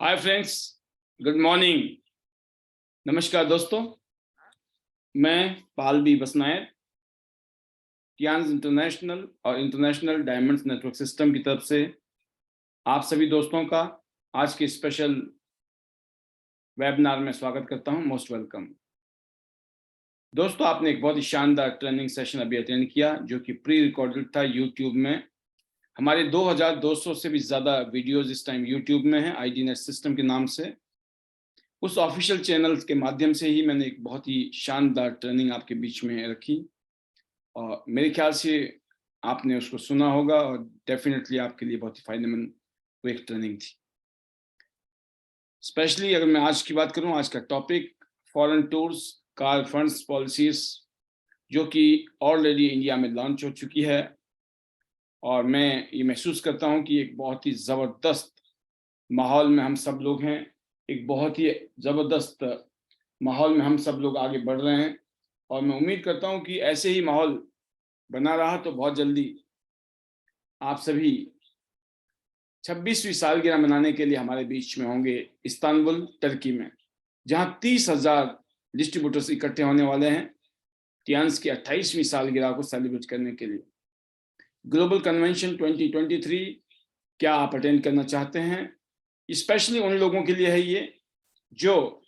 Hi friends, good morning. नमस्कार दोस्तों, मैं पाल बी बसनायत टियान्स इंटरनेशनल और इंटरनेशनल डायमंड्स नेटवर्क सिस्टम की तरफ से आप सभी दोस्तों का आज के स्पेशल वेबिनार में स्वागत करता हूं। Most welcome. दोस्तों, आपने एक बहुत ही शानदार ट्रेनिंग सेशन अभी अटेंड किया जो कि प्री रिकॉर्डेड था यूट्यूब में। हमारे 2200 से भी ज़्यादा वीडियोज़ इस टाइम यूट्यूब में हैं आईडी नेट सिस्टम के नाम से। उस ऑफिशियल चैनल्स के माध्यम से ही मैंने एक बहुत ही शानदार ट्रेनिंग आपके बीच में रखी और मेरे ख्याल से आपने उसको सुना होगा और डेफिनेटली आपके लिए बहुत ही फायदेमंद वो एक ट्रेनिंग थी। स्पेशली अगर मैं आज की बात करूं, आज का topic foreign tours, car funds policies, जो कि ऑलरेडी इंडिया में लॉन्च हो चुकी है और मैं ये महसूस करता हूं कि एक बहुत ही ज़बरदस्त माहौल में हम सब लोग हैं। एक बहुत ही ज़बरदस्त माहौल में हम सब लोग आगे बढ़ रहे हैं और मैं उम्मीद करता हूं कि ऐसे ही माहौल बना रहा तो बहुत जल्दी आप सभी 26वीं सालगिरह मनाने के लिए हमारे बीच में होंगे इस्तांबुल, टर्की में, जहां 30,000 डिस्ट्रीब्यूटर्स इकट्ठे होने वाले हैं टियान्स की 28वीं सालगिरह को सेलिब्रेट करने के लिए। ग्लोबल कन्वेंशन 2023 क्या आप अटेंड करना चाहते हैं? स्पेशली उन लोगों के लिए है ये जो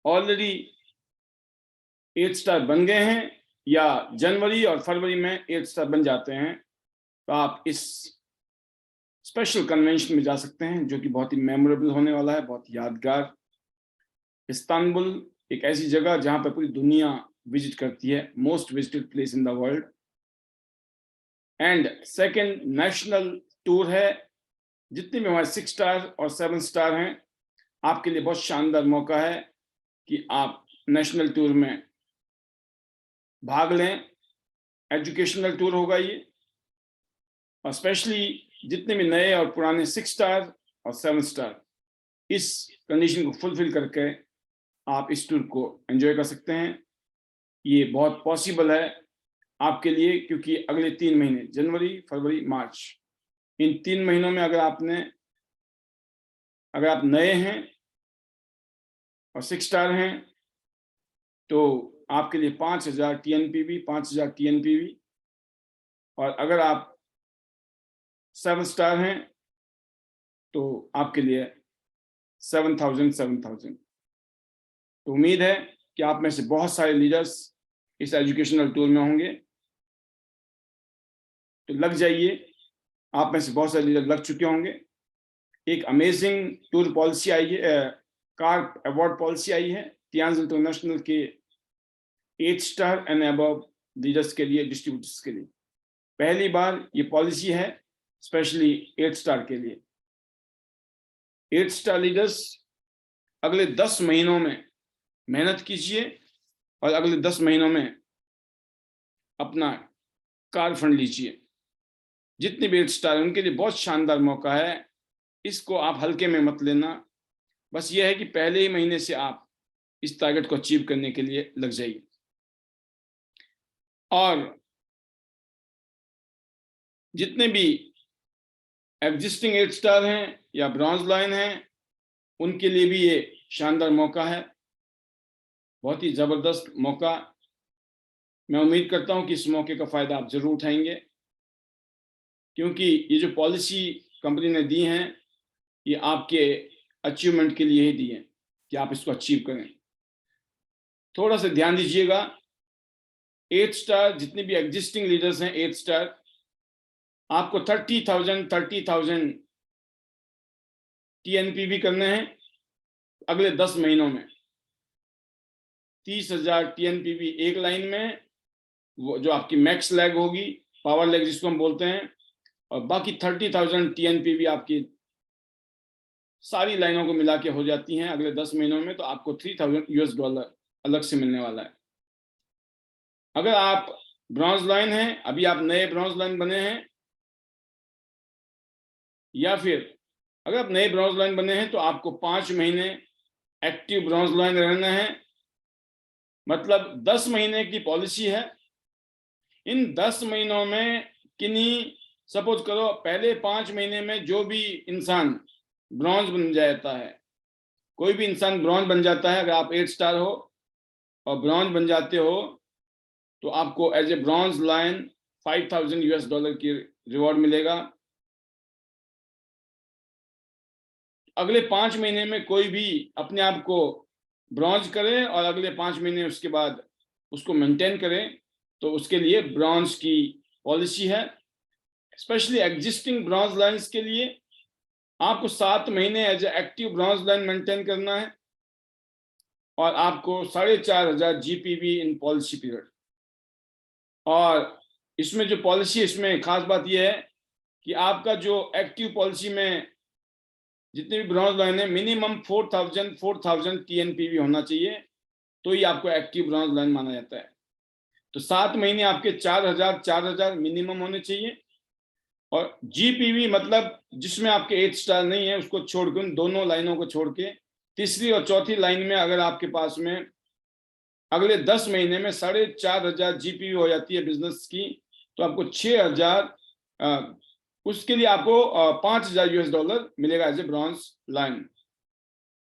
ऑलरेडी 8 स्टार बन गए हैं या जनवरी और फरवरी में 8 स्टार बन जाते हैं, तो आप इस स्पेशल कन्वेंशन में जा सकते हैं जो कि बहुत ही मेमोरेबल होने वाला है, बहुत यादगार। इस्तांबुल एक ऐसी जगह जहां पर पूरी दुनिया विजिट करती है, most visited place in the world. And second national tour है। जितने भी हमारे 6 स्टार और 7 स्टार हैं, आपके लिए बहुत शानदार मौका है कि आप नेशनल टूर में भाग लें। एजुकेशनल टूर होगा ये, और स्पेशली जितने भी नए और पुराने 6 स्टार और 7 स्टार इस कंडीशन को फुलफिल करके आप इस टूर को एंजॉय कर सकते हैं। ये बहुत पॉसिबल है आपके लिए, क्योंकि अगले 3 महीने जनवरी, फरवरी, मार्च, इन 3 महीनों में अगर आप नए हैं और 6 स्टार हैं तो आपके लिए 5,000 TNPV, 5,000 TNPV, और अगर आप 7 स्टार हैं तो आपके लिए 7,000। तो उम्मीद है कि आप में से बहुत सारे लीडर्स इस एजुकेशनल टूर में होंगे, तो लग जाइए। आप में से बहुत सारे लीडर लग चुके होंगे। एक अमेजिंग टूर पॉलिसी आई है, कार अवार्ड पॉलिसी आई है टियान्स इंटरनेशनल के 8 स्टार एंड अबव लीडर्स के लिए, डिस्ट्रीब्यूटर्स के लिए। पहली बार ये पॉलिसी है स्पेशली 8 स्टार के लिए। 8 स्टार लीडर्स अगले 10 महीनों में मेहनत कीजिए और अगले 10 महीनों में अपना कार फंड लीजिए। जितने भी 8 स्टार हैं उनके लिए बहुत शानदार मौका है, इसको आप हल्के में मत लेना। बस यह है कि पहले ही महीने से आप इस टारगेट को अचीव करने के लिए लग जाइए। और जितने भी एग्जिस्टिंग 8 स्टार हैं या ब्रॉन्ज लाइन हैं, उनके लिए भी ये शानदार मौका है, बहुत ही ज़बरदस्त मौका। मैं उम्मीद करता हूं कि इस मौके का फ़ायदा आप ज़रूर उठाएंगे, क्योंकि ये जो पॉलिसी कंपनी ने दी हैं ये आपके अचीवमेंट के लिए ही दी है कि आप इसको अचीव करें। थोड़ा सा ध्यान दीजिएगा। 8 स्टार जितने भी एग्जिस्टिंग लीडर्स हैं 8 स्टार, आपको 30,000 TNPV करने हैं अगले 10 महीनों में। 30,000 TNPV एक लाइन में, वो जो आपकी मैक्स लैग होगी, पावर लैग जिसको हम बोलते हैं, और बाकी 30,000 TNPV आपकी सारी लाइनों को मिला के हो जाती हैं अगले 10 महीनों में। तो आपको $3,000 अलग से मिलने वाला है। अगर आप ब्रॉन्ज लाइन हैं, अभी आप नए ब्रॉन्ज लाइन बने हैं, या फिर अगर आप नए ब्रॉन्ज लाइन बने हैं तो आपको 5 महीने एक्टिव ब्रॉन्ज लाइन रहना है। मतलब 10 महीने की पॉलिसी है। इन 10 महीनों में किन्हीं, सपोज करो पहले 5 महीने में जो भी इंसान ब्रॉन्ज बन जाता है कोई भी इंसान ब्रॉन्ज बन जाता है। अगर आप 8 स्टार हो और ब्रॉन्ज बन जाते हो तो आपको एज ए ब्रॉन्ज लायन $5,000 की रिवॉर्ड मिलेगा। अगले 5 महीने में कोई भी अपने आप को ब्रॉन्ज करे और अगले 5 महीने उसके बाद उसको मेंटेन करे तो उसके लिए ब्रॉन्ज की पॉलिसी है। स्पेशली एग्जिस्टिंग ब्रॉन्ज लाइन्स के लिए आपको 7 महीने as a active bronze line maintain करना है और आपको 4,500 GPV इन पॉलिसी पीरियड। और इसमें जो पॉलिसी, इसमें खास बात यह है कि आपका जो एक्टिव पॉलिसी में जितने भी ब्रॉन्ज लाइन है मिनिमम 4,000 TNPV होना चाहिए, तो ही आपको एक्टिव ब्रॉन्ज लाइन माना जाता है। तो 7 महीने आपके 4,000 मिनिमम होने चाहिए। और GPV मतलब जिसमें आपके 8 स्टार नहीं है उसको छोड़ के, उन दोनों लाइनों को छोड़ के तीसरी और चौथी लाइन में अगर आपके पास में अगले 10 महीने में 4,500 GPV हो जाती है बिजनेस की, तो आपको 6,000 उसके लिए आपको $5,000 मिलेगा एज ए ब्रॉन्ज लाइन।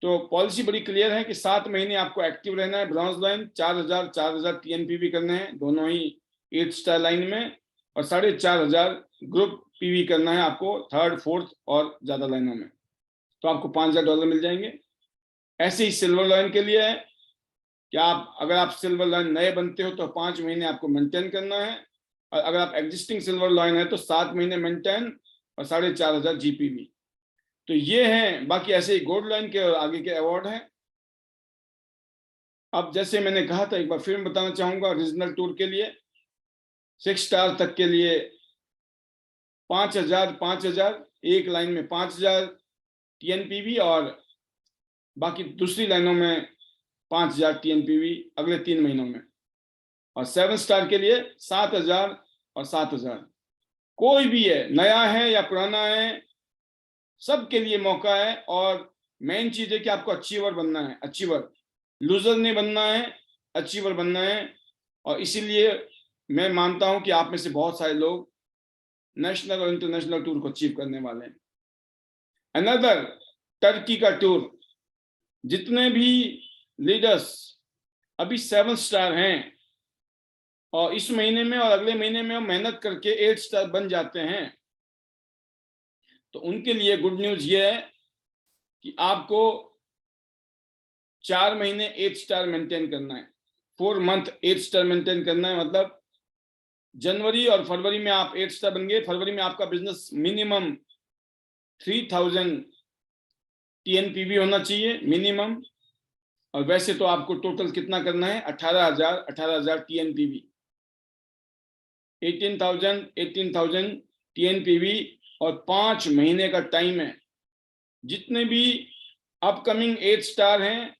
तो पॉलिसी बड़ी क्लियर है कि 7 महीने आपको एक्टिव रहना है ब्रॉन्ज लाइन, 4,000 TNPV करने हैं दोनों ही 8 स्टार लाइन में, और 4,500 ग्रुप PV करना है आपको थर्ड, फोर्थ और ज्यादा लाइनों में, तो आपको $5,000 मिल जाएंगे। ऐसे ही सिल्वर लाइन के लिए है कि अगर आप सिल्वर लाइन नए बनते हो तो 5 महीने आपको मेंटेन करना है, और अगर आप एग्जिस्टिंग सिल्वर लाइन है तो 7 महीने मेंटेन और 4,500 GPV। तो ये हैं। बाकी ऐसे ही गोल्ड लाइन के आगे के अवार्ड हैं। अब जैसे मैंने कहा था, एक बार फिर बताना चाहूंगा, रीजनल टूर के लिए 6 स्टार तक के लिए 5,000 एक लाइन में 5,000 TNPV, और बाकी दूसरी लाइनों में 5,000 TNPV अगले 3 महीनों में। और 7 स्टार के लिए 7,000 और 7,000। कोई भी है, नया है या पुराना है, सबके लिए मौका है। और मेन चीज है कि आपको अचीवर बनना है, अचीवर, लूजर नहीं बनना है, अचीवर बनना है। और इसीलिए मैं मानता हूं कि आप में से बहुत सारे लोग नेशनल और इंटरनेशनल टूर को अचीव करने वाले हैं। अनदर टर्की का टूर, जितने भी लीडर्स अभी 7 स्टार हैं और इस महीने में और अगले महीने में मेहनत करके 8 स्टार बन जाते हैं, तो उनके लिए गुड न्यूज ये है कि आपको 4 महीने 8 स्टार मेंटेन करना है, 4 मंथ 8 स्टार मेंटेन करना है। मतलब जनवरी और फरवरी में आप 8 स्टार बन गए, फरवरी में आपका बिजनेस मिनिमम 3,000 TNPV होना चाहिए मिनिमम। और वैसे तो आपको टोटल कितना करना है, 18,000 TNPV, 18,000 TNPV, और 5 महीने का टाइम है। जितने भी अपकमिंग 8 स्टार हैं,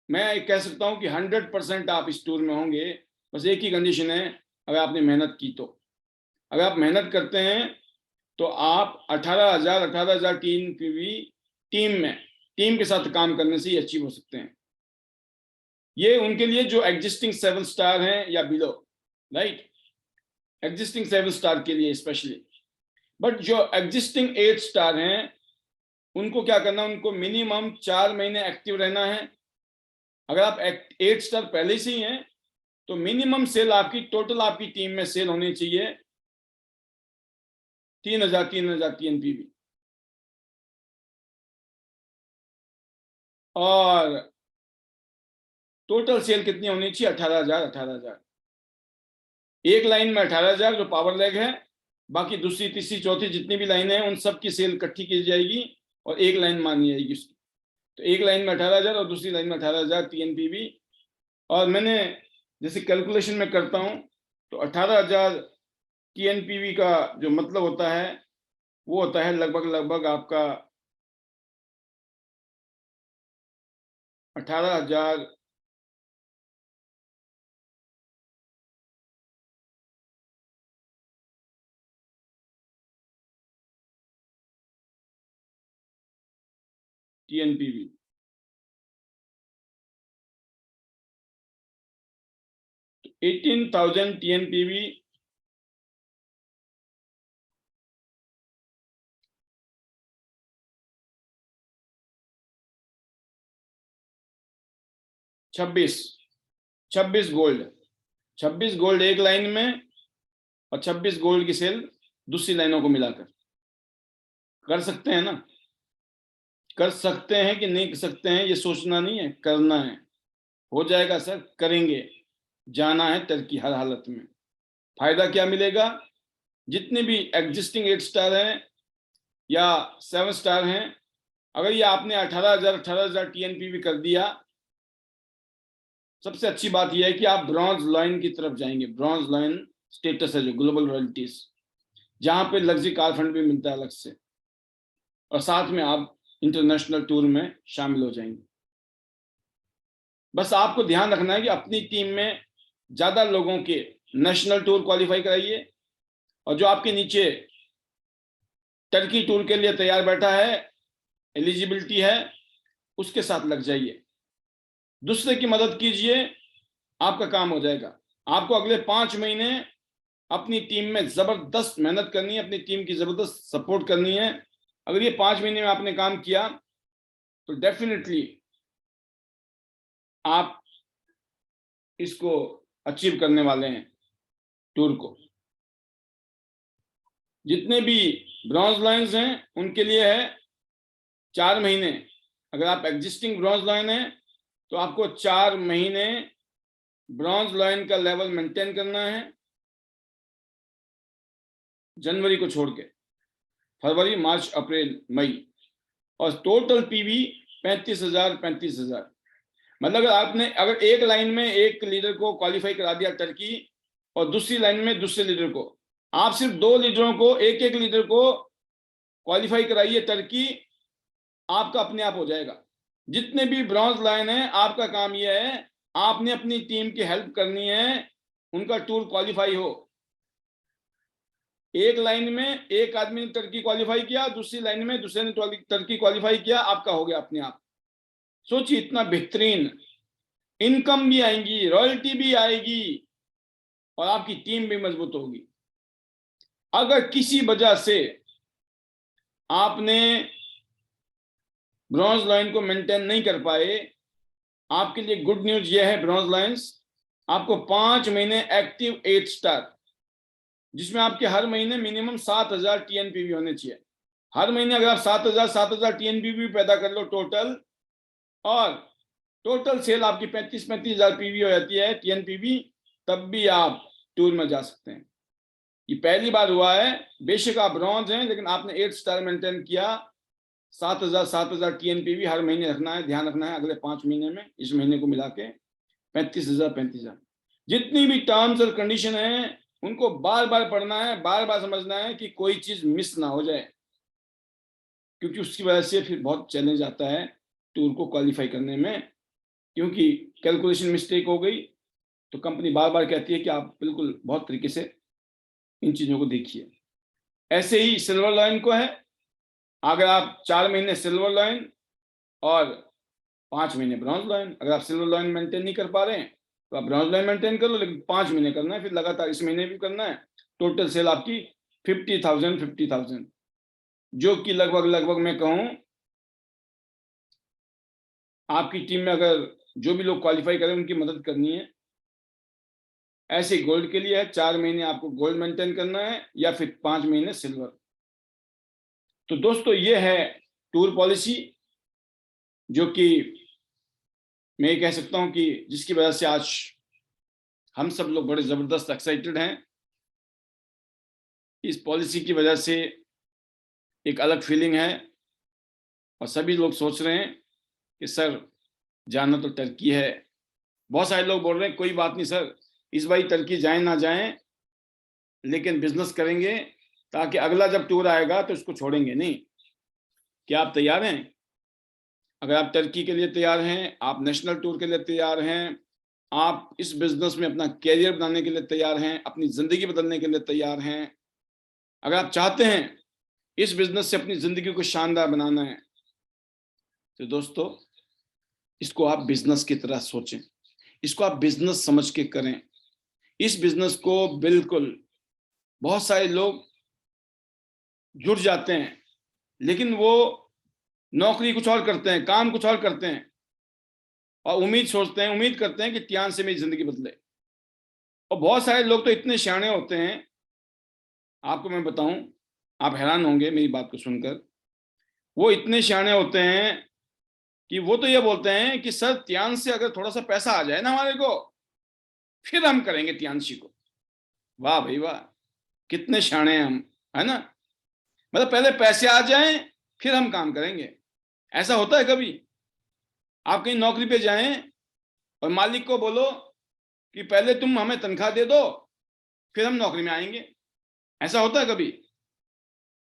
मैं कह सकता हूं कि 100% आप इस टूर में होंगे। बस एक ही कंडीशन है, अगर आपने मेहनत की तो। अगर आप मेहनत करते हैं तो आप 18,000 TNPV टीम के साथ काम करने से ही अचीव हो सकते हैं। ये उनके लिए जो एग्जिस्टिंग 7 स्टार हैं या बिलो, राइट, एग्जिस्टिंग 7 स्टार के लिए स्पेशली। बट जो एग्जिस्टिंग 8 स्टार हैं उनको क्या करना है, उनको मिनिमम 4 महीने एक्टिव रहना है। अगर आप 8 स्टार पहले से ही हैं तो मिनिमम सेल आपकी, टोटल आपकी टीम में सेल होनी चाहिए 3,000 TNPV। और टोटल सेल कितनी होनी चाहिए, 18,000। एक लाइन में 18,000 जो पावर लेग है, बाकी दूसरी, तीसरी, चौथी जितनी भी लाइन है उन सब की सेल इकट्ठी की जाएगी और एक लाइन मानी जाएगी उसकी। तो एक लाइन में 18,000 और दूसरी लाइन में 18,000 TNPV। और मैंने जैसे कैलकुलेशन में करता हूं तो 18,000 TNPV का जो मतलब होता है वो होता है लगभग आपका 18,000 TNPV। 18,000 TNPV 26 26 गोल्ड, 26 गोल्ड एक लाइन में और 26 गोल्ड की सेल दूसरी लाइनों को मिलाकर। कर सकते हैं ना? कर सकते हैं कि नहीं कर सकते हैं, ये सोचना नहीं है, करना है। हो जाएगा सर, करेंगे। जाना है टर्की हर हालत में। फायदा क्या मिलेगा? जितने भी एग्जिस्टिंग 8 स्टार हैं या 7 स्टार हैं, अगर ये आपने 18,000 टीएनपी भी कर दिया, सबसे अच्छी बात यह है कि आप ब्रॉन्ज लाइन की तरफ जाएंगे। ब्रॉन्ज लाइन स्टेटस है जो ग्लोबल रॉयल्टीज, जहां पे लग्जरी कार फंड भी मिलता है अलग से, और साथ में आप इंटरनेशनल टूर में शामिल हो जाएंगे। बस आपको ध्यान रखना है कि अपनी टीम में ज्यादा लोगों के नेशनल टूर क्वालिफाई कराइए, और जो आपके नीचे टर्की टूर के लिए तैयार बैठा है, एलिजिबिलिटी है, उसके साथ लग जाइए। दूसरे की मदद कीजिए, आपका काम हो जाएगा। आपको अगले 5 महीने अपनी टीम में जबरदस्त मेहनत करनी है, अपनी टीम की जबरदस्त सपोर्ट करनी है। अगर ये 5 महीने में आपने काम किया तो डेफिनेटली आप इसको अचीव करने वाले हैं, टूर को। जितने भी ब्रॉन्ज लाइन्स हैं उनके लिए है 4 महीने। अगर आप एग्जिस्टिंग ब्रॉन्ज लाइन है तो आपको 4 महीने ब्रॉन्ज लाइन का लेवल मेंटेन करना है, जनवरी को छोड़ के, फरवरी, मार्च, अप्रैल, मई। और टोटल पीवी 35,000। मतलब अगर एक लाइन में एक लीडर को क्वालिफाई करा दिया टर्की, और दूसरी लाइन में दूसरे लीडर को, आप सिर्फ 2 लीडरों को, एक लीडर को क्वालिफाई कराइए टर्की, आपका अपने आप हो जाएगा। जितने भी ब्रॉन्ज लाइन है, आपका काम यह है, आपने अपनी टीम की हेल्प करनी है, उनका टूर क्वालिफाई हो। एक लाइन में एक आदमी ने टर्की क्वालिफाई किया, दूसरी लाइन में दूसरे ने टर्की क्वालिफाई किया, आपका हो गया अपने आप। सोचिए, इतना बेहतरीन इनकम भी आएगी, रॉयल्टी भी आएगी, और आपकी टीम भी मजबूत होगी। अगर किसी वजह से आपने ब्रॉन्ज लाइन को मेंटेन नहीं कर पाए, आपके लिए गुड न्यूज यह है, ब्रॉन्ज लाइंस, आपको 5 महीने एक्टिव 8 स्टार, जिसमें आपके हर महीने मिनिमम 7,000 टीएनपीवी होने चाहिए। हर महीने अगर आप 7,000 टीएनपीवी पैदा कर लो टोटल, और टोटल सेल आपकी 35,000 पीवी हो जाती है, टीएनपीवी, तब भी आप टूर में जा सकते हैं। ये पहली बार हुआ है। बेशक आप ब्रॉन्ज हैं, लेकिन आपने 8 स्टार मेंटेन किया। 7,000 टीएनपीवी हर महीने रखना है, ध्यान रखना है। अगले 5 महीने में, इस महीने को मिला के 35,000। जितनी भी टर्म्स और कंडीशन है, उनको बार बार पढ़ना है, बार बार समझना है कि कोई चीज मिस ना हो जाए, क्योंकि उसकी वजह से फिर बहुत चैलेंज आता है टूर को क्वालिफाई करने में। क्योंकि कैलकुलेशन मिस्टेक हो गई तो कंपनी बार बार कहती है कि आप बिल्कुल बहुत तरीके से इन चीजों को देखिए। ऐसे ही सिल्वर लाइन को है, अगर आप 4 महीने सिल्वर लाइन और 5 महीने ब्रॉन्ज लाइन, अगर आप सिल्वर लाइन मेंटेन नहीं कर पा रहे हैं तो आप ब्रॉन्ज लाइन मेंटेन कर लो, लेकिन 5 महीने करना है, फिर लगातार इस महीने भी करना है। टोटल सेल आपकी 50,000, जो कि लगभग मैं कहूं, आपकी टीम में अगर जो भी लोग क्वालिफाई करें उनकी मदद करनी है। ऐसे गोल्ड के लिए है, 4 महीने आपको गोल्ड मेंटेन करना है, या फिर 5 महीने सिल्वर। तो दोस्तों, ये है टूर पॉलिसी, जो कि मैं ये कह सकता हूं कि जिसकी वजह से आज हम सब लोग बड़े जबरदस्त एक्साइटेड हैं। इस पॉलिसी की वजह से एक अलग फीलिंग है, और सभी लोग सोच रहे हैं कि सर जाना तो टर्की है। बहुत सारे लोग बोल रहे हैं कोई बात नहीं सर, इस बार टर्की जाएं ना जाएं, लेकिन बिजनेस करेंगे, ताकि अगला जब टूर आएगा तो इसको छोड़ेंगे नहीं। क्या आप तैयार हैं? अगर आप टर्की के लिए तैयार हैं, आप नेशनल टूर के लिए तैयार हैं, आप इस बिजनेस में अपना कैरियर बनाने के लिए तैयार हैं, अपनी जिंदगी बदलने के लिए तैयार हैं, अगर आप चाहते हैं इस बिजनेस से अपनी जिंदगी को शानदार बनाना है, तो दोस्तों इसको आप बिजनेस की तरह सोचें, इसको आप बिजनेस समझ के करें। इस बिजनेस को बिल्कुल, बहुत सारे लोग जुड़ जाते हैं, लेकिन वो नौकरी कुछ और करते हैं, काम कुछ और करते हैं, और उम्मीद सोचते हैं, उम्मीद करते हैं कि त्यान से मेरी जिंदगी बदले। और बहुत सारे लोग तो इतने शाणे होते हैं, आपको मैं बताऊं, आप हैरान होंगे मेरी बात को सुनकर। वो इतने शाणे होते हैं कि वो तो ये बोलते हैं कि सर त्यान से अगर थोड़ा सा पैसा आ जाए ना हमारे को, फिर हम करेंगे त्यांशी को। वाह भाई वाह, कितने शाणे हैं हम, है ना। मतलब पहले पैसे आ जाएं फिर हम काम करेंगे। ऐसा होता है कभी? आप कहीं नौकरी पे जाएं और मालिक को बोलो कि पहले तुम हमें तनख्वाह दे दो फिर हम नौकरी में आएंगे। ऐसा होता है कभी?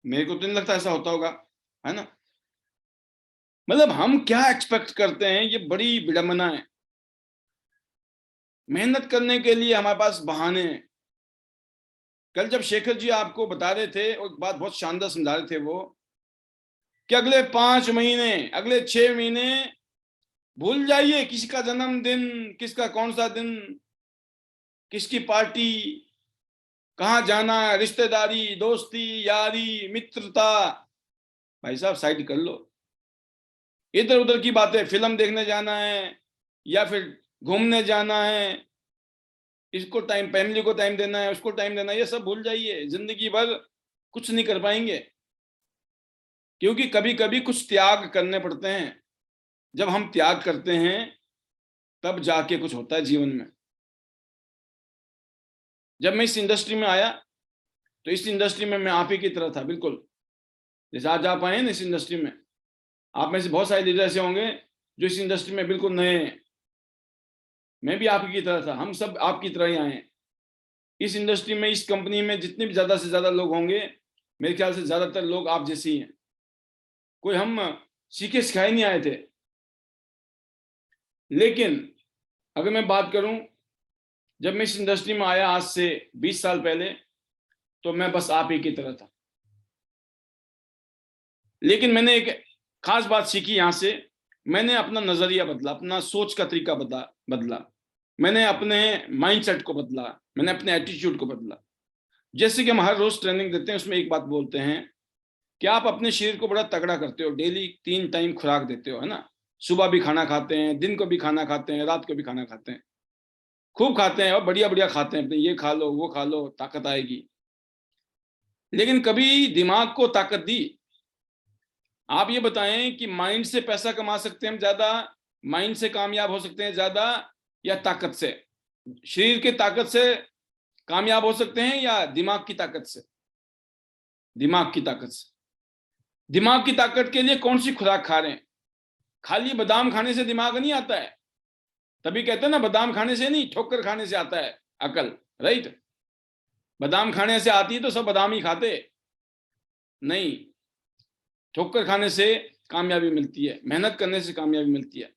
मेरे को तो नहीं लगता ऐसा होता होगा, है ना। मतलब हम क्या एक्सपेक्ट करते हैं, ये बड़ी विडंबना है। मेहनत करने के लिए हमारे पास बहाने हैं। कल जब शेखर जी आपको बता रहे थे, और एक बात बहुत शानदार समझा रहे थे वो, कि अगले 5 महीने, अगले 6 महीने भूल जाइए किसी का जन्मदिन, किसका कौन सा दिन, किसकी पार्टी, कहाँ जाना है, रिश्तेदारी, दोस्ती, यारी, मित्रता। भाई साहब साइड कर लो। इधर उधर की बातें, फिल्म देखने जाना है या फिर घूमने जाना है, इसको टाइम, फैमिली को टाइम देना है, उसको टाइम देना है, ये सब भूल जाइए। जिंदगी भर कुछ नहीं कर पाएंगे, क्योंकि कभी कभी कुछ त्याग करने पड़ते हैं। जब हम त्याग करते हैं तब जाके कुछ होता है जीवन में। जब मैं इस इंडस्ट्री में आया तो इस इंडस्ट्री में मैं आप ही की तरह था, बिल्कुल जैसे आज आप आए ना इस इंडस्ट्री में। आप में से बहुत सारे लीडर ऐसे होंगे जो इस इंडस्ट्री में बिल्कुल नए हैं। मैं भी आप ही की तरह था, हम सब आपकी तरह ही आए हैं। इस इंडस्ट्री में, इस कंपनी में जितने भी ज्यादा से ज्यादा लोग होंगे, मेरे ख्याल से ज्यादातर लोग आप जैसे ही हैं। कोई हम सीखे सिखाए नहीं आए थे। लेकिन अगर मैं बात करूं, जब मैं इस इंडस्ट्री में आया आज से 20 साल पहले, तो मैं बस आप ही की तरह था। लेकिन मैंने एक खास बात सीखी यहां से। मैंने अपना नजरिया बदला, अपना सोच का तरीका बदला। मैंने अपने माइंडसेट को बदला, मैंने अपने एटीट्यूड को बदला। जैसे कि हम हर रोज ट्रेनिंग देते हैं, उसमें एक बात बोलते हैं कि आप अपने शरीर को बड़ा तगड़ा करते हो, डेली 3 टाइम खुराक देते हो, है ना। सुबह भी खाना खाते हैं, दिन को भी खाना खाते हैं, रात को भी खाना खाते हैं, खूब खाते हैं और बढ़िया बढ़िया खाते हैं। अपने ये खा लो, वो खा लो, ताकत आएगी। लेकिन कभी दिमाग को ताकत दी? आप ये बताएं कि माइंड से पैसा कमा सकते हैं हम ज्यादा, माइंड से कामयाब हो सकते हैं ज्यादा, या ताकत से, शरीर के ताकत से कामयाब हो सकते हैं, या दिमाग की ताकत से? दिमाग की ताकत से। दिमाग की ताकत के लिए कौन सी खुराक खा रहे हैं? खाली बादाम खाने से दिमाग नहीं आता है। तभी कहते हैं ना, बादाम खाने से नहीं, ठोकर खाने से आता है अकल, राइट। बादाम खाने से आती है तो सब बादाम ही खाते नहीं। ठोकर खाने से कामयाबी मिलती है, मेहनत करने से कामयाबी मिलती है।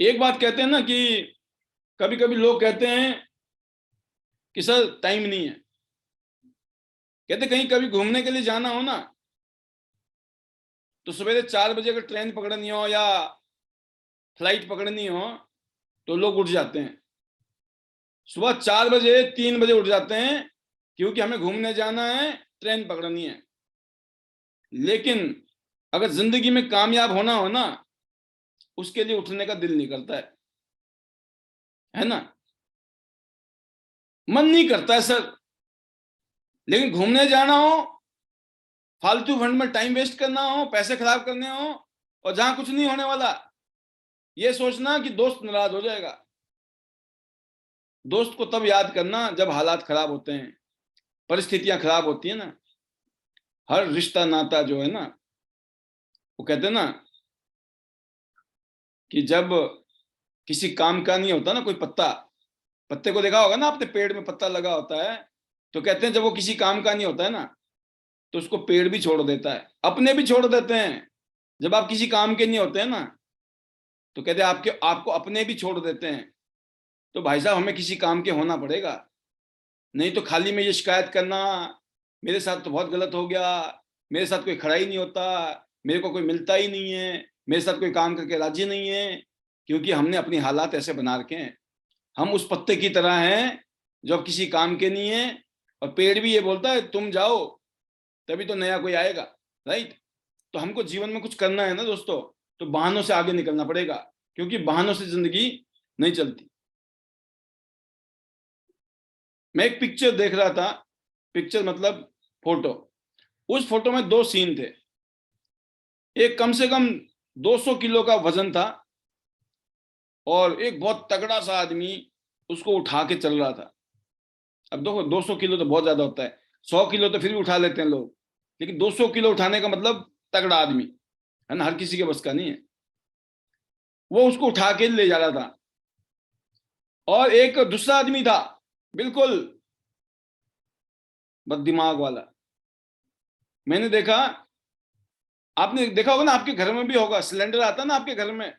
एक बात कहते हैं ना कि कभी कभी लोग कहते हैं कि सर टाइम नहीं है। कहते कहीं कभी घूमने के लिए जाना हो ना, तो सवेरे 4 बजे अगर ट्रेन पकड़नी हो या फ्लाइट पकड़नी हो, तो लोग उठ जाते हैं। सुबह 4 बजे, 3 बजे उठ जाते हैं, क्योंकि हमें घूमने जाना है, ट्रेन पकड़नी है। लेकिन अगर जिंदगी में कामयाब होना हो ना, उसके लिए उठने का दिल नहीं करता है ना। मन नहीं करता है सर। लेकिन घूमने जाना हो, फालतू फंड में टाइम वेस्ट करना हो, पैसे खराब करने हो, और जहां कुछ नहीं होने वाला, ये सोचना कि दोस्त नाराज हो जाएगा। दोस्त को तब याद करना जब हालात खराब होते हैं, परिस्थितियां खराब होती है ना। हर रिश्ता नाता जो है ना, वो कहते हैं ना कि जब किसी काम का नहीं होता ना, कोई पत्ता, पत्ते को देखा होगा ना आपने, पेड़ में पत्ता लगा होता है, तो कहते हैं जब वो किसी काम का नहीं होता है ना, तो उसको पेड़ भी छोड़ देता है, अपने भी छोड़ देते हैं। जब आप किसी काम के नहीं होते हैं ना, तो कहते हैं आपके, आपको अपने भी छोड़ देते हैं। तो भाई साहब हमें किसी काम के होना पड़ेगा, नहीं तो खाली में ये शिकायत करना, मेरे साथ तो बहुत गलत हो गया, मेरे साथ कोई खड़ा ही नहीं होता, मेरे को कोई मिलता ही नहीं है, मेरे साथ कोई काम करके राजी नहीं है, क्योंकि हमने अपनी हालात ऐसे बना रखे हैं। हम उस पत्ते की तरह हैं जो अब किसी काम के नहीं है, और पेड़ भी ये बोलता है तुम जाओ तभी तो नया कोई आएगा, राइट। तो हमको जीवन में कुछ करना है ना दोस्तों, तो बहानों से आगे निकलना पड़ेगा, क्योंकि बहानों से जिंदगी नहीं चलती। मैं एक पिक्चर देख रहा था, पिक्चर मतलब फोटो। उस फोटो में दो सीन थे। एक कम से कम 200 किलो का वजन था और एक बहुत तगड़ा सा आदमी उसको उठा के चल रहा था। अब देखो 200 किलो तो बहुत ज्यादा होता है, 100 किलो तो फिर भी उठा लेते हैं लोग, लेकिन 200 किलो उठाने का मतलब तगड़ा आदमी है ना, हर किसी के बस का नहीं है। वो उसको उठा के ले जा रहा था और एक दूसरा आदमी था, बिल्कुल बद दिमाग वाला। मैंने देखा, आपने देखा होगा ना, आपके घर में भी होगा, सिलेंडर आता है ना आपके घर में,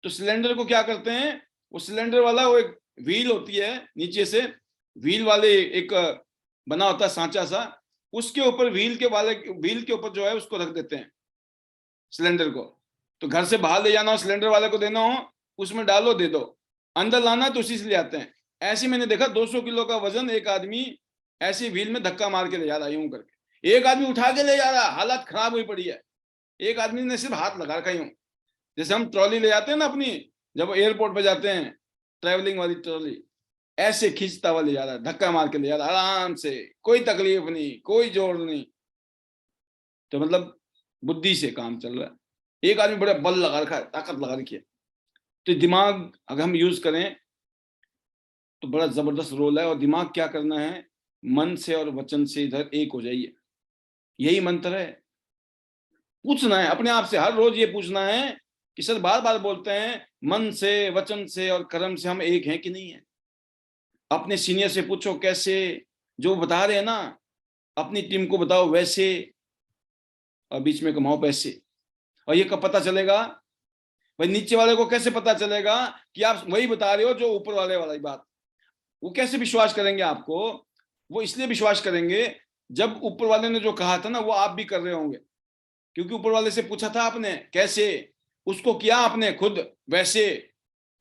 तो सिलेंडर को क्या करते हैं, वो सिलेंडर वाला वो एक व्हील होती है नीचे से, व्हील वाले एक बना होता है सांचा सा, उसके ऊपर व्हील के ऊपर जो है उसको रख देते हैं सिलेंडर को। तो घर से बाहर ले जाना हो, सिलेंडर वाले को देना हो, उसमें डालो दे दो, अंदर लाना है तो उसी से ले आते हैं। ऐसे मैंने देखा 200 किलो का वजन एक आदमी ऐसी व्हील में धक्का मार के ले जा रहा है यूं करके, एक आदमी उठा के ले जा रहा है, हालत खराब हुई पड़ी है। एक आदमी ने सिर्फ हाथ लगा रखा यूं, जैसे हम ट्रॉली ले जाते हैं ना अपनी, जब एयरपोर्ट पे जाते हैं, ट्रैवलिंग वाली ट्रॉली, ऐसे खींचता हुआ ले जा रहा है, धक्का मार के ले जा रहा है आराम से, कोई तकलीफ नहीं, कोई जोर नहीं। तो मतलब बुद्धि से काम चल रहा है। एक आदमी बड़ा बल लगा रखा है, ताकत लगा रखी है। तो दिमाग अगर हम यूज करें तो बड़ा जबरदस्त रोल है। और दिमाग क्या करना है, मन से और वचन से इधर एक हो जाइए, यही मंत्र है। पूछना है अपने आप से हर रोज, ये पूछना है कि सर बार बार बोलते हैं मन से, वचन से और कर्म से हम एक हैं कि नहीं है। अपने सीनियर से पूछो कैसे, जो बता रहे हैं ना, अपनी टीम को बताओ वैसे, और बीच में कमाओ पैसे। और ये कब पता चलेगा भाई, नीचे वाले को कैसे पता चलेगा कि आप वही बता रहे हो जो ऊपर वाले वाली बात। वो कैसे विश्वास करेंगे आपको, वो इसलिए विश्वास करेंगे जब ऊपर वाले ने जो कहा था ना वो आप भी कर रहे होंगे, क्योंकि ऊपर वाले से पूछा था आपने कैसे, उसको किया आपने खुद वैसे,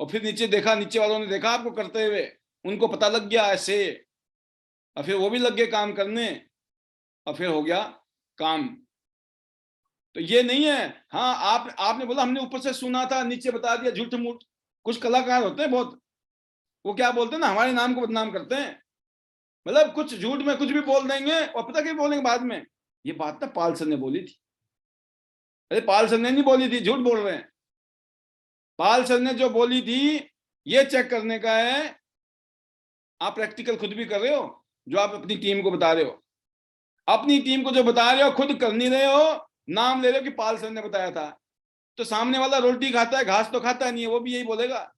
और फिर नीचे देखा, नीचे वालों ने देखा आपको करते हुए, उनको पता लग गया ऐसे, और फिर वो भी लग गए काम करने, और फिर हो गया काम। तो ये नहीं है, हाँ आपने बोला हमने ऊपर से सुना था नीचे बता दिया, झूठ मूठ। कुछ कलाकार होते हैं बहुत, वो क्या बोलते हैं ना, हमारे नाम को बदनाम करते हैं, मतलब कुछ झूठ में कुछ भी बोल देंगे, और पता क्या बोलेंगे बाद में, ये बात ना पाल सर ने बोली थी। अरे पाल सर ने नहीं बोली थी, झूठ बोल रहे हैं। पाल सर ने जो बोली थी, ये चेक करने का है, आप प्रैक्टिकल खुद भी कर रहे हो, जो आप अपनी टीम को बता रहे हो, अपनी टीम को जो बता रहे हो खुद कर नहीं रहे हो, नाम ले रहे हो कि पाल सर ने बताया था। तो सामने वाला रोटी खाता है, घास तो खाता नहीं है, वो भी यही बोलेगा।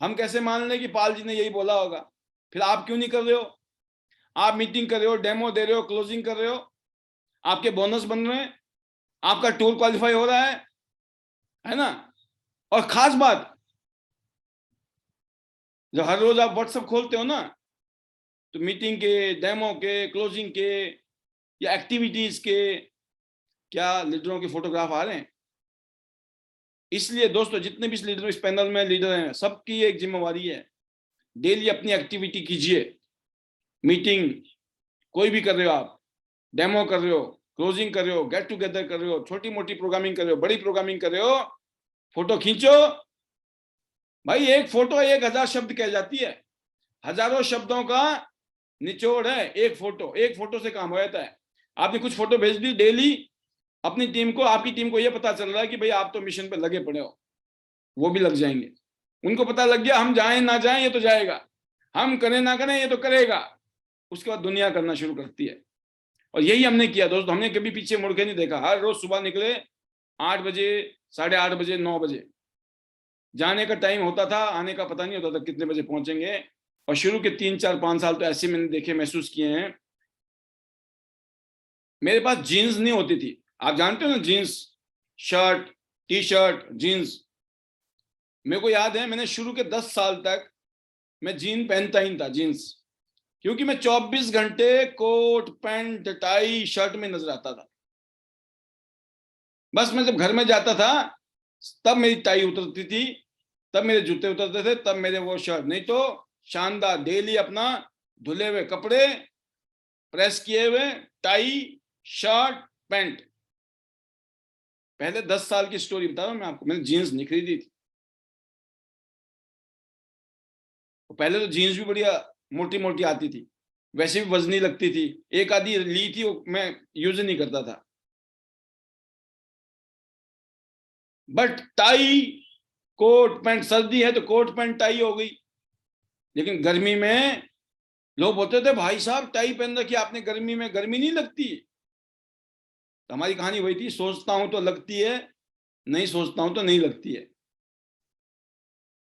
हम कैसे मान लें कि पाल जी ने यही बोला होगा। फिर आप क्यों नहीं कर रहे हो, आप मीटिंग कर रहे हो, डेमो दे रहे हो, क्लोजिंग कर रहे हो, आपके बोनस बन रहे हैं, आपका टूर क्वालिफाई हो रहा है ना। और खास बात, जब हर रोज आप व्हाट्सएप खोलते हो ना, तो मीटिंग के, डेमो के, क्लोजिंग के या एक्टिविटीज के, क्या लीडरों के फोटोग्राफ आ रहे हैं। इसलिए दोस्तों, जितने भी लीडर इस पैनल में लीडर हैं, सबकी एक जिम्मेवारी है, डेली अपनी एक्टिविटी कीजिए। मीटिंग कोई भी कर रहे हो आप, डेमो कर रहे हो, क्लोजिंग कर रहे हो, गेट टुगेदर कर रहे हो, छोटी मोटी प्रोग्रामिंग कर रहे हो, बड़ी प्रोग्रामिंग कर रहे हो, फोटो खींचो भाई। एक फोटो 1000 शब्द कह जाती है, हजारों शब्दों का निचोड़ है एक फोटो। एक फोटो से काम हो जाता है। आपने कुछ फोटो भेज दी डेली अपनी टीम को, आपकी टीम को यह पता चल रहा है कि भाई आप तो मिशन पे लगे पड़े हो, वो भी लग जाएंगे। उनको पता लग गया हम जाएं ना जाएं ये तो जाएगा, हम करें ना करें ये तो करेगा। उसके बाद दुनिया करना शुरू करती है। और यही हमने किया दोस्तों, हमने कभी पीछे मुड़ के नहीं देखा। हर रोज सुबह निकले 8 बजे, 8:30 बजे, 9 बजे जाने का टाइम होता था, आने का पता नहीं होता था कितने बजे पहुंचेंगे। और शुरू के 3 4 5 साल तो ऐसे मैंने देखे, महसूस किए हैं। मेरे पास जीन्स नहीं होती थी, आप जानते हो ना, jeans, shirt, T shirt, jeans. मेरे को याद है मैंने शुरू के 10 साल तक मैं जीन पहनता ही था, जीन्स, क्योंकि मैं 24 घंटे कोट पैंट टाई शर्ट में नजर आता था। बस मैं जब घर में जाता था तब मेरी टाई उतरती थी, तब मेरे जूते उतरते थे, तब मेरे वो शर्ट, नहीं तो शानदार डेली अपना धुले हुए कपड़े, प्रेस किए हुए टाई, शर्ट, पैंट। पहले 10 साल की स्टोरी बता रहा हूं मैं आपको। मैंने जीन्स नहीं खरीदी थी। पहले तो जीन्स भी बढ़िया मोटी मोटी आती थी, वैसे भी वजनी लगती थी। एक आधी ली थी, वो मैं यूज नहीं करता था। बट टाई, कोट पैंट, सर्दी है तो कोट पैंट टाई हो गई। लेकिन गर्मी में लोग बोलते थे भाई साहब टाई पहन रखी आपने, गर्मी में गर्मी नहीं लगती। तो हमारी कहानी वही थी, सोचता हूं तो लगती है, नहीं सोचता हूं तो नहीं लगती है।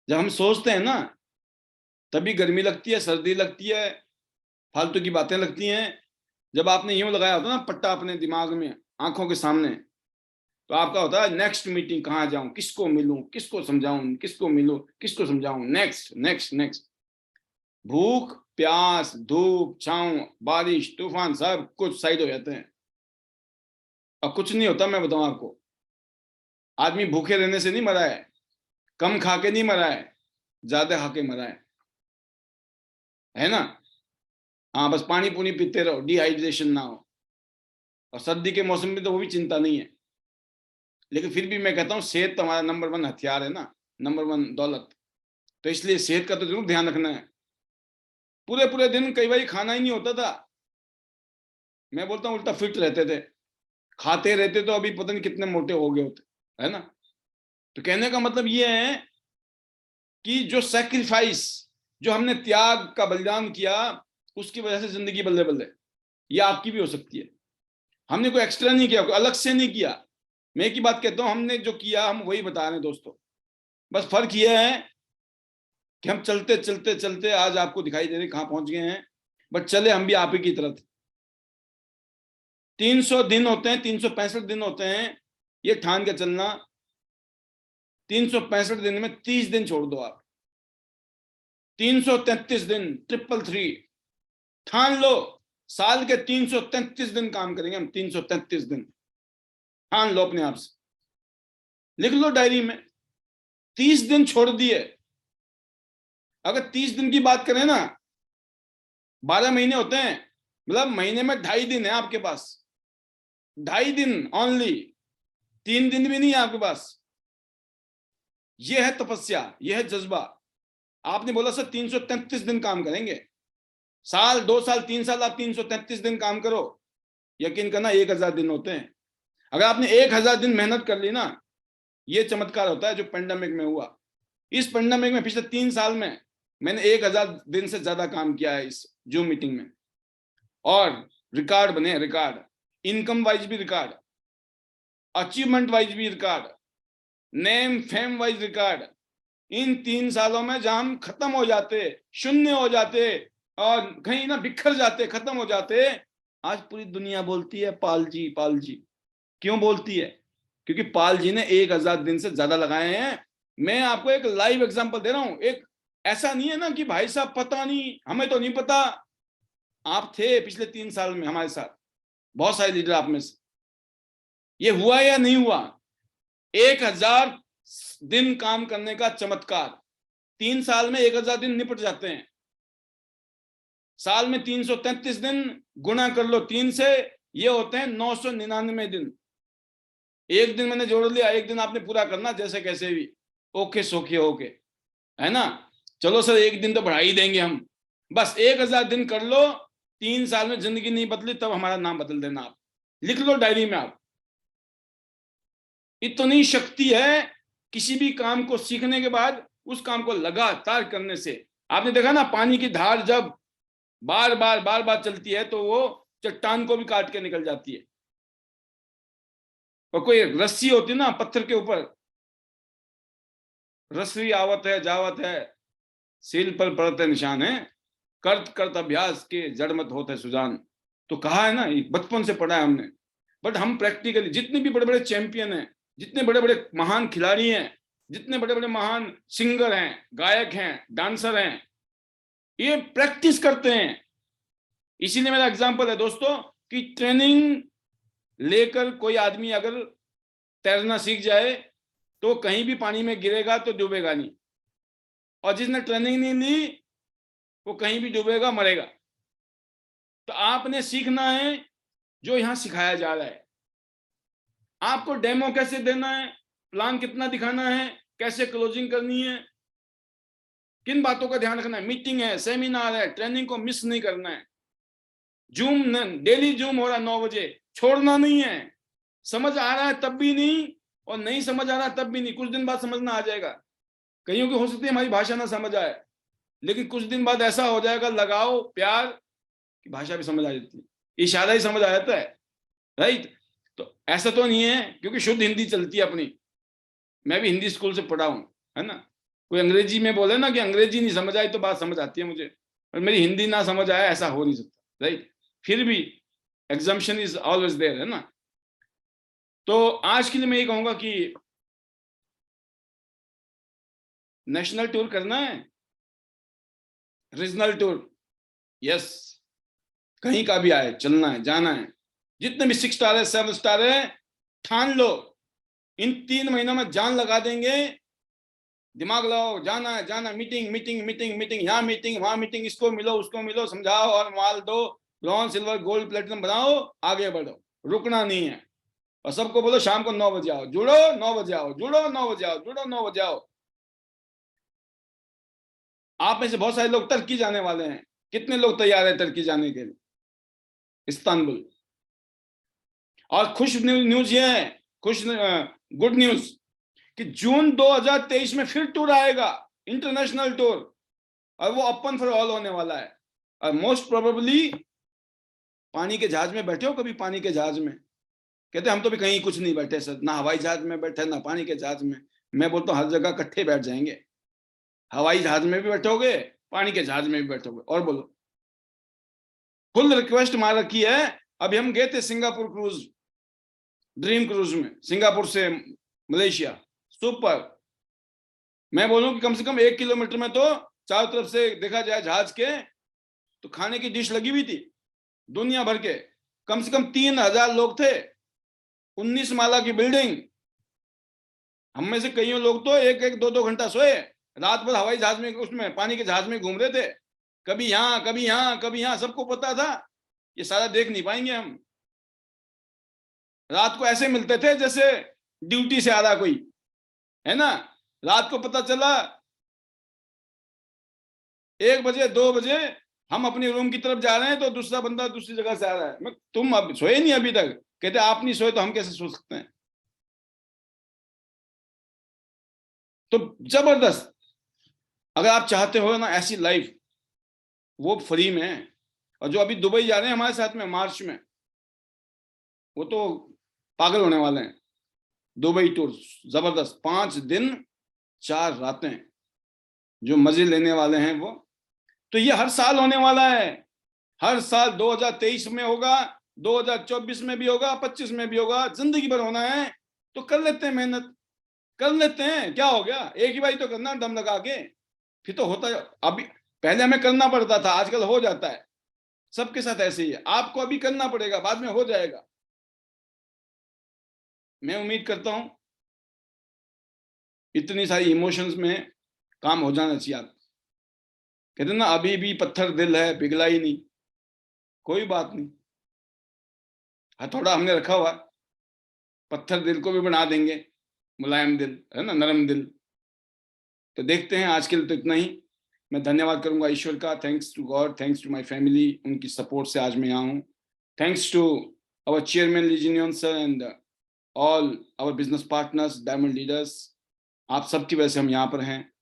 जब हम सोचते हैं ना तभी गर्मी लगती है, सर्दी लगती है, फालतू की बातें लगती हैं। जब आपने यूं लगाया होता ना पट्टा अपने दिमाग में, आंखों के सामने, तो आपका होता है नेक्स्ट मीटिंग कहाँ जाऊं, किसको मिलूं, किसको समझाऊं, किसको मिलूं, किसको समझाऊं, नेक्स्ट नेक्स्ट नेक्स्ट। भूख प्यास धूप छांव बारिश तूफान सब कुछ साइड हो जाते हैं। अब कुछ नहीं होता, मैं बताऊं आपको। आदमी भूखे रहने से नहीं मरा है, कम खा के नहीं मरा है, ज्यादा खा के मरा है ना। हाँ, बस पानी पूनी पीते रहो, डिहाइड्रेशन ना हो। और सर्दी के मौसम में तो वो भी चिंता नहीं है। लेकिन फिर भी मैं कहता हूँ सेहत तो हमारा नंबर 1 हथियार है ना, नंबर 1 दौलत। तो इसलिए सेहत का तो जरूर ध्यान रखना है। पूरे पूरे दिन कई बार खाना ही नहीं होता था। मैं बोलता हूँ उल्टा फिट रहते थे, खाते रहते तो अभी पता नहीं कितने मोटे हो गए होते, है ना। तो कहने का मतलब ये है कि जो सैक्रिफाइस, जो हमने त्याग का बलिदान किया, उसकी वजह से जिंदगी बल्ले बल्ले, ये आपकी भी हो सकती है। हमने कोई एक्स्ट्रा नहीं किया, कोई अलग से नहीं किया। मैं एक ही बात कहता हूं, हमने जो किया हम वही बता रहे हैं दोस्तों। बस फर्क ये है कि हम चलते चलते चलते आज आपको दिखाई दे रहे कहां पहुंच गए हैं। बट चले हम भी आप ही की तरफ। 300 दिन होते हैं, 365 दिन होते हैं, ये ठान के चलना। 365 दिन में 30 दिन छोड़ दो आप, 333 दिन, 333 ठान लो। साल के 333 दिन काम करेंगे हम, 333 दिन ठान लो अपने आप से, लिख लो डायरी में। 30 दिन छोड़ दिए। अगर 30 दिन की बात करें ना, 12 महीने होते हैं, मतलब महीने में 2.5 दिन है आपके पास, 2.5 दिन ओनली, 3 दिन भी नहीं है आपके पास। यह है तपस्या, यह है जज्बा। आपने बोला सर 333 दिन काम करेंगे, साल 2 साल 3 साल आप 333 दिन काम करो, यकीन करना 1000 दिन होते हैं। अगर आपने 1000 दिन मेहनत कर ली ना, ये चमत्कार होता है जो पेंडेमिक में हुआ। इस पेंडेमिक में पिछले 3 साल में मैंने 1000 दिन से ज्यादा काम किया है इस जूम मीटिंग में, और रिकॉर्ड बने, रिकॉर्ड, इनकम वाइज भी रिकॉर्ड, अचीवमेंट वाइज भी record, name fame wise record. इन 3 सालों में जहां हम खत्म हो जाते, शून्य हो जाते, और कहीं ना बिखर जाते, खत्म हो जाते, आज पूरी दुनिया बोलती है पाल जी, पाल जी। क्यों बोलती है? क्योंकि पाल जी ने 1000 दिन से ज्यादा लगाए हैं। मैं आपको एक लाइव एग्जांपल दे रहा हूं। एक ऐसा नहीं है ना कि भाई साहब पता नहीं, हमें तो नहीं पता। आप थे पिछले 3 साल में हमारे साथ, बहुत सारे लीडर आप में से। ये हुआ या नहीं हुआ? 1000 दिन काम करने का चमत्कार। 3 साल में 1000 दिन निपट जाते हैं। साल में 333 दिन, गुणा कर लो 3 से, ये होते हैं 999 दिन। एक दिन मैंने जोड़ लिया, एक दिन आपने पूरा करना जैसे कैसे भी, ओके सोखे होके, है ना। चलो सर एक दिन तो बढ़ा ही देंगे हम, बस 1000 दिन कर लो। 3 साल में जिंदगी नहीं बदली तब हमारा नाम बदल देना, आप लिख लो डायरी में। आप, इतनी शक्ति है किसी भी काम को सीखने के बाद उस काम को लगातार करने से। आपने देखा ना, पानी की धार जब बार बार बार बार चलती है तो वो चट्टान को भी काट के निकल जाती है। और कोई रस्सी होती है ना पत्थर के ऊपर, रस्सी आवत है जावत है, सील पर पड़ते निशान है, करत करत अभ्यास के जड़ मत होते सुजान। तो कहा है ना, बचपन से पढ़ा है हमने। बट हम प्रैक्टिकली, जितने भी बड़े बड़े चैंपियन हैं, जितने बड़े बड़े महान खिलाड़ी हैं, जितने बड़े बड़े महान सिंगर हैं, गायक हैं, डांसर हैं, ये प्रैक्टिस करते हैं। इसीलिए मेरा एग्जांपल है दोस्तों कि ट्रेनिंग लेकर कोई आदमी अगर तैरना सीख जाए तो कहीं भी पानी में गिरेगा तो डूबेगा नहीं, और जिसने ट्रेनिंग नहीं ली वो कहीं भी डूबेगा, मरेगा। तो आपने सीखना है जो यहां सिखाया जा रहा है। आपको डेमो कैसे देना है, प्लान कितना दिखाना है, कैसे क्लोजिंग करनी है, किन बातों का ध्यान रखना है। मीटिंग है, सेमिनार है, ट्रेनिंग को मिस नहीं करना है। जूम डेली जूम हो रहा है 9 बजे, छोड़ना नहीं है। समझ आ रहा है तब भी नहीं, और नहीं समझ आ रहा तब भी नहीं, कुछ दिन बाद समझना आ जाएगा। कईयों की हो सकती है हमारी भाषा ना समझ आए, लेकिन कुछ दिन बाद ऐसा हो जाएगा लगाओ प्यार की भाषा भी समझ आ जाती है, इशारा ही समझ आ जाता है, राइट। तो ऐसा तो नहीं है, क्योंकि शुद्ध हिंदी चलती है अपनी, मैं भी हिंदी स्कूल से पढ़ा हूं, है ना। कोई अंग्रेजी में बोले ना कि अंग्रेजी नहीं समझ आई, तो बात समझ आती है मुझे, और मेरी हिंदी ना समझ आया ऐसा हो नहीं सकता, राइट। फिर भी एग्जाम्पशन इज ऑलवेज देयर, है ना। तो आज के लिए मैं ये कहूंगा कि नेशनल टूर करना है, रीजनल टूर, यस, कहीं का भी आए, चलना है, जाना है। जितने भी 6 स्टार है, 7 स्टार है, ठान लो इन 3 महीनों में जान लगा देंगे। दिमाग लगाओ, जाना है, जाना, मीटिंग मीटिंग मीटिंग मीटिंग, यहाँ मीटिंग वहां मीटिंग, इसको मिलो उसको मिलो, समझाओ और माल दो, ब्रॉन्ज सिल्वर गोल्ड प्लेटिनम बनाओ, आगे बढ़ो, रुकना नहीं है। और सबको बोलो शाम को 9 बजे आओ, जुड़ो 9 बजे आओ, जुड़ो 9 बजे आओ, जुड़ो 9 बजे आओ। आप में से बहुत सारे लोग टर्की जाने वाले हैं, कितने लोग तैयार है टर्की जाने के लिए, इस्तांबुल। और खुश न्यूज ये है, गुड न्यूज, कि जून 2023 में फिर टूर आएगा, इंटरनेशनल टूर, और वो ओपन फॉर ऑल होने वाला है। और मोस्ट प्रोबेबली, पानी के जहाज में बैठे हो कभी, पानी के जहाज में, कहते हम तो भी कहीं कुछ नहीं बैठे सर, ना हवाई जहाज में बैठे ना पानी के जहाज में। मैं बोलता हूँ हर जगह इकट्ठे बैठ जाएंगे, हवाई जहाज में भी बैठोगे, पानी के जहाज में भी बैठोगे। और बोलो, फुल रिक्वेस्ट मार रखी है। अभी हम गए थे सिंगापुर क्रूज, ड्रीम क्रूज में, सिंगापुर से मलेशिया, सुपर। मैं बोलूं कि कम से कम 1 किलोमीटर में तो चारों तरफ से देखा जाए जहाज के, तो खाने की डिश लगी हुई थी दुनिया भर के, कम से कम 3000 लोग थे, 19 माला की बिल्डिंग। हम में से कईयों लोग तो 1-1, 2-2 घंटा सोए, रात भर हवाई जहाज में, उसमें पानी के जहाज में घूम रहे थे, कभी यहाँ कभी यहाँ कभी यहाँ। सबको पता था ये सारा देख नहीं पाएंगे हम। रात को ऐसे मिलते थे जैसे ड्यूटी से आ रहा कोई, है ना। रात को पता चला 1 बजे 2 बजे हम अपने रूम की तरफ जा रहे हैं, तो दूसरा बंदा दूसरी जगह से आ रहा है। मैं, तुम अब सोए नहीं अभी तक? कहते आप नहीं सोए तो हम कैसे सो सकते हैं। तो जबरदस्त, अगर आप चाहते हो ना ऐसी लाइफ, वो फ्री में है। और जो अभी दुबई जा रहे हैं हमारे साथ में मार्च में, वो तो पागल होने वाले हैं। दुबई टूर जबरदस्त, 5 दिन 4 रातें, जो मजे लेने वाले हैं वो। तो ये हर साल होने वाला है, हर साल 2023 में होगा, 2024 में भी होगा, 25 में भी होगा, जिंदगी भर होना है। तो कर लेते हैं मेहनत, कर लेते हैं, क्या हो गया, एक ही बारी तो करना दम लगा के, फिर तो होता है। अभी पहले हमें करना पड़ता था, आजकल हो जाता है। सबके साथ ऐसे ही है, आपको अभी करना पड़ेगा, बाद में हो जाएगा। मैं उम्मीद करता हूं इतनी सारी इमोशंस में काम हो जाना चाहिए। आप कहते ना अभी भी पत्थर दिल है, पिघला ही नहीं, कोई बात नहीं, हथौड़ा हमने रखा हुआ, पत्थर दिल को भी बना देंगे मुलायम दिल, है ना, नरम दिल। तो देखते हैं, आज के लिए तो इतना ही। मैं धन्यवाद करूंगा ईश्वर का, thanks to God, thanks to my family, उनकी सपोर्ट से आज मैं यहाँ हूँ। थैंक्स टू आवर चेयरमैन लीजिनियन sir and all our business partners, diamond leaders, आप सबकी वजह से हम यहाँ पर हैं।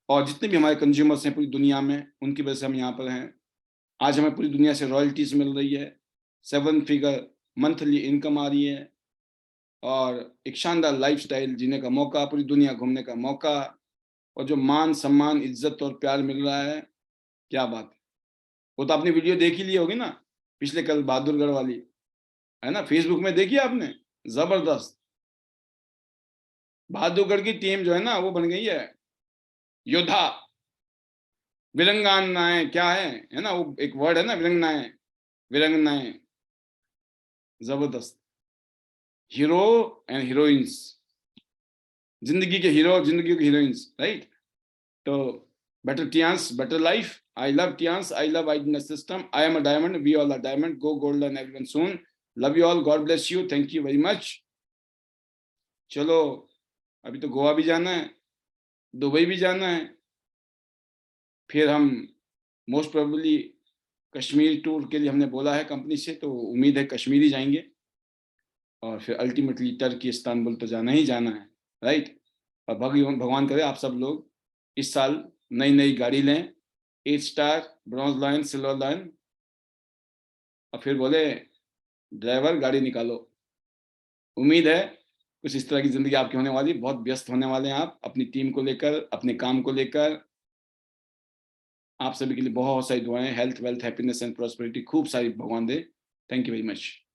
और जितने भी हमारे कंज्यूमर्स हैं पूरी दुनिया में, उनकी वजह से हम यहाँ पर हैं। आज हमें पूरी दुनिया से रॉयल्टीज मिल रही है, 7 फिगर मंथली इनकम आ रही है, और एक शानदार लाइफस्टाइल जीने का मौका, पूरी दुनिया घूमने का मौका, और जो मान सम्मान इज्जत और प्यार मिल रहा है, क्या बात है। वो तो आपने वीडियो देख ही ली होगी ना, पिछले कल बहादुरगढ़ वाली, है ना, फेसबुक में देखी आपने, जबरदस्त। बहादुरगढ़ की टीम जो है ना, वो बन गई है योद्धा, वीरंगनाएं, क्या है ना, वो एक वर्ड है ना, वीरंगनाएं, वीरंगनाएं, जबरदस्त। हीरो एंड हीरोइंस, जिंदगी के हीरो, जिंदगी के हीरोइंस, राइट। तो better Tians, better life. I love Tians, I love Identity System. I am a diamond, we all are diamond. Go golden everyone soon. Love you all, God bless you, thank you very much. चलो अभी तो गोवा भी जाना है, Dubai भी जाना है, फिर हम मोस्ट प्रोबेबली कश्मीर टूर के लिए हमने बोला है कंपनी से, तो उम्मीद है कश्मीर ही जाएँगे और फिर अल्टीमेटली टर्की, इस्तांबुल तो जाना ही जाना है, राइट? और भगवान करे आप सब लोग इस साल नई-नई गाड़ी लें, 8 star, bronze lion, silver lion और फिर बोले ड्राइवर गाड़ी निकालो। उम्मीद है कुछ इस तरह की ज़िंदगी आपकी होने वाली है, बहुत व्यस्त होने वाले हैं आप, अपनी टीम को लेकर, अपने काम को लेकर। आप सभी के लिए बहुत सारी दुआएँ, health, wealth, happiness and prosperity खूब सारी भगवान दे। Thank you very much.